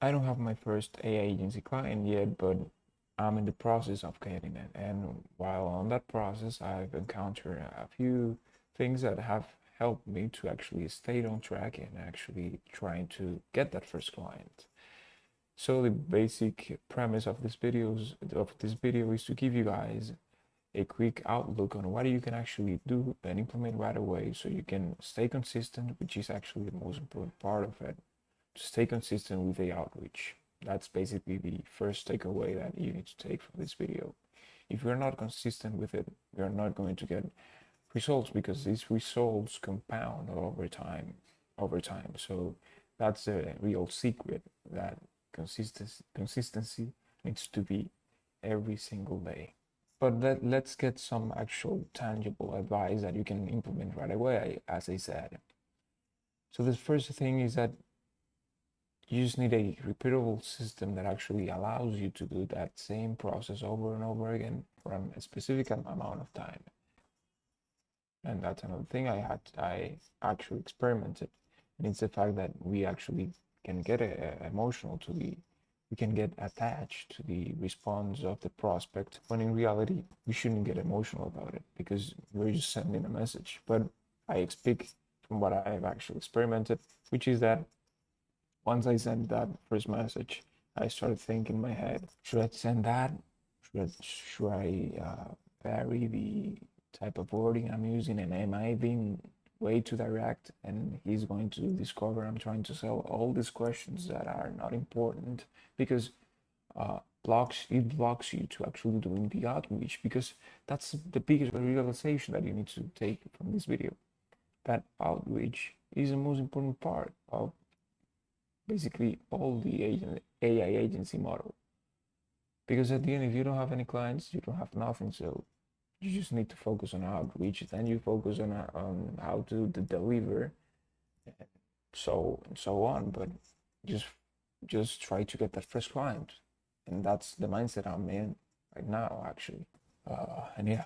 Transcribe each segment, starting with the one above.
I don't have my first AI agency client yet, but I'm in the process of getting it. And while on that process, I've encountered a few things that have helped me to actually stay on track and actually trying to get that first client. So the basic premise of this video is to give you guys a quick outlook on what you can actually do and implement right away so you can stay consistent, which is actually the most important part of it. To stay consistent with the outreach. That's basically the first takeaway that you need to take from this video. If you're not consistent with it, you're not going to get results because these results compound over time. So that's the real secret, that consistency needs to be every single day. But let's get some actual tangible advice that you can implement right away, as I said. So the first thing is that you just need a repeatable system that actually allows you to do that same process over and over again for a specific amount of time. And that's another thing I actually experimented, and it's the fact that we actually can get emotional to we can get attached to the response of the prospect, when in reality we shouldn't get emotional about it because we're just sending a message. But I speak from what I've actually experimented, which is that once I sent that first message, I started thinking in my head, should I send that? Should I vary the type of wording I'm using? And am I being way too direct? And he's going to discover I'm trying to sell all these questions that are not important because blocks you to actually doing the outreach, because that's the biggest realization that you need to take from this video. That outreach is the most important part of basically all the AI agency model. Because at the end, if you don't have any clients, you don't have nothing. So you just need to focus on outreach. Then you focus on how to deliver, so on. But just just try to get that first client, and that's the mindset I'm in right now, actually. And yeah,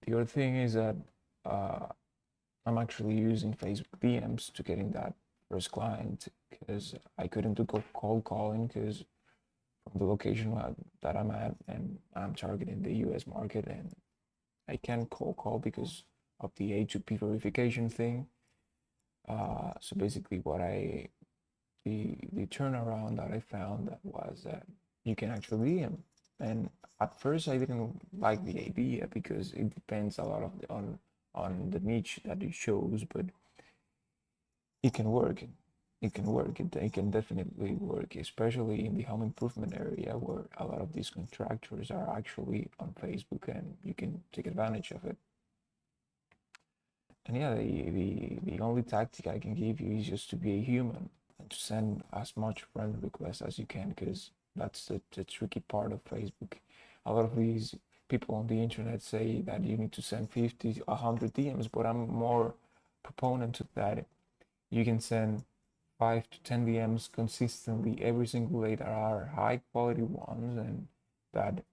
the other thing is that uh, I'm actually using Facebook DMs to getting that first client because I couldn't do cold calling because from the location that I'm at, and I'm targeting the US market, and I can't cold call because of the A2P verification thing. So basically, the turnaround that I found that was that you can actually DM, and at first I didn't like the idea because it depends a lot on the niche that it shows, but it can work. It can definitely work, especially in the home improvement area where a lot of these contractors are actually on Facebook, and you can take advantage of it. And yeah, the only tactic I can give you is just to be a human and to send as much friend requests as you can, because that's the tricky part of Facebook. A lot of these people on the internet say that you need to send 50, 100 DMs, but I'm more proponent to that. You can send 5 to 10 DMs consistently every single day that are high quality ones, and that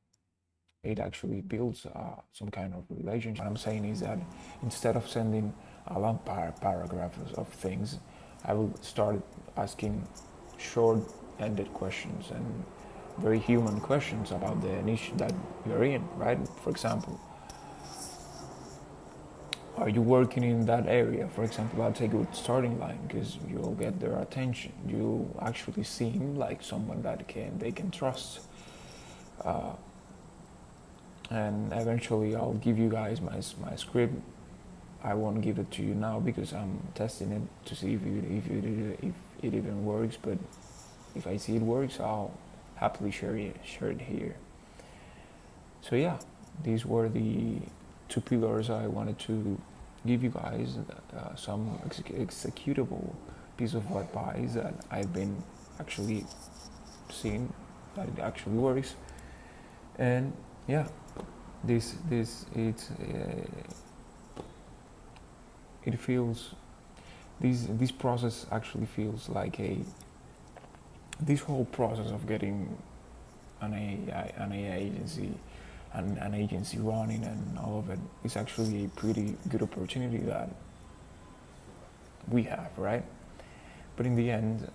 it actually builds some kind of relationship. What I'm saying is that instead of sending a long paragraphs of things, I will start asking short-ended questions and very human questions about the niche that you're in, right? For example, are you working in that area? For example, I'll take a good starting line because you'll get their attention. You actually seem like someone that they can trust. And eventually I'll give you guys my script. I won't give it to you now because I'm testing it to see if it even works. But if I see it works, I'll happily share it here. So yeah, these were the two pillars I wanted to give you guys, some executable piece of advice that I've been actually seeing that it actually works. And yeah, this it feels this process actually feels like a this whole process of getting an AI agency, an agency running and all of it is actually a pretty good opportunity that we have, right? But in the end,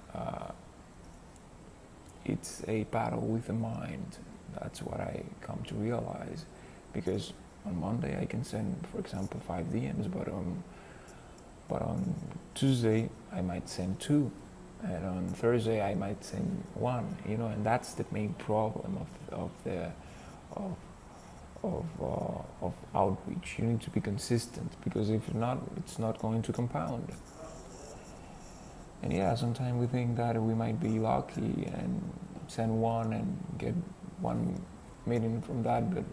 it's a battle with the mind. That's what I come to realize, because on Monday I can send, for example, 5 DMs, but on Tuesday I might send two, and on Thursday I might send one. And that's the main problem of of outreach. You need to be consistent, because if not, it's not going to compound. And yeah, sometimes we think that we might be lucky and send one and get 1 million from that, but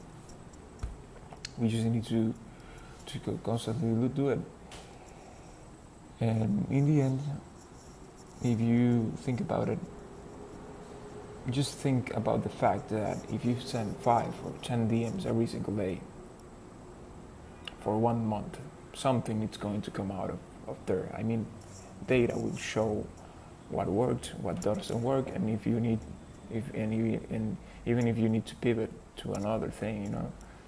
we just need to constantly do it. And in the end, if you think about it, just think about the fact that if you send 5 or 10 DMs every single day for 1 month, something is going to come out of there. I mean, data will show what worked, what doesn't work, and even if you need to pivot to another thing,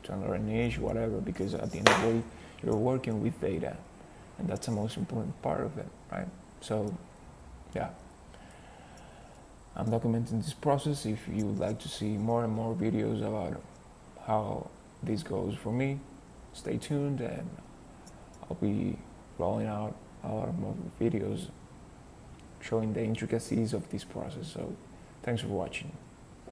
to another niche, whatever, because at the end of the day, you're working with data, and that's the most important part of it, right? So, yeah. I'm documenting this process. If you would like to see more and more videos about how this goes for me, stay tuned, and I'll be rolling out a lot of more videos showing the intricacies of this process. So thanks for watching.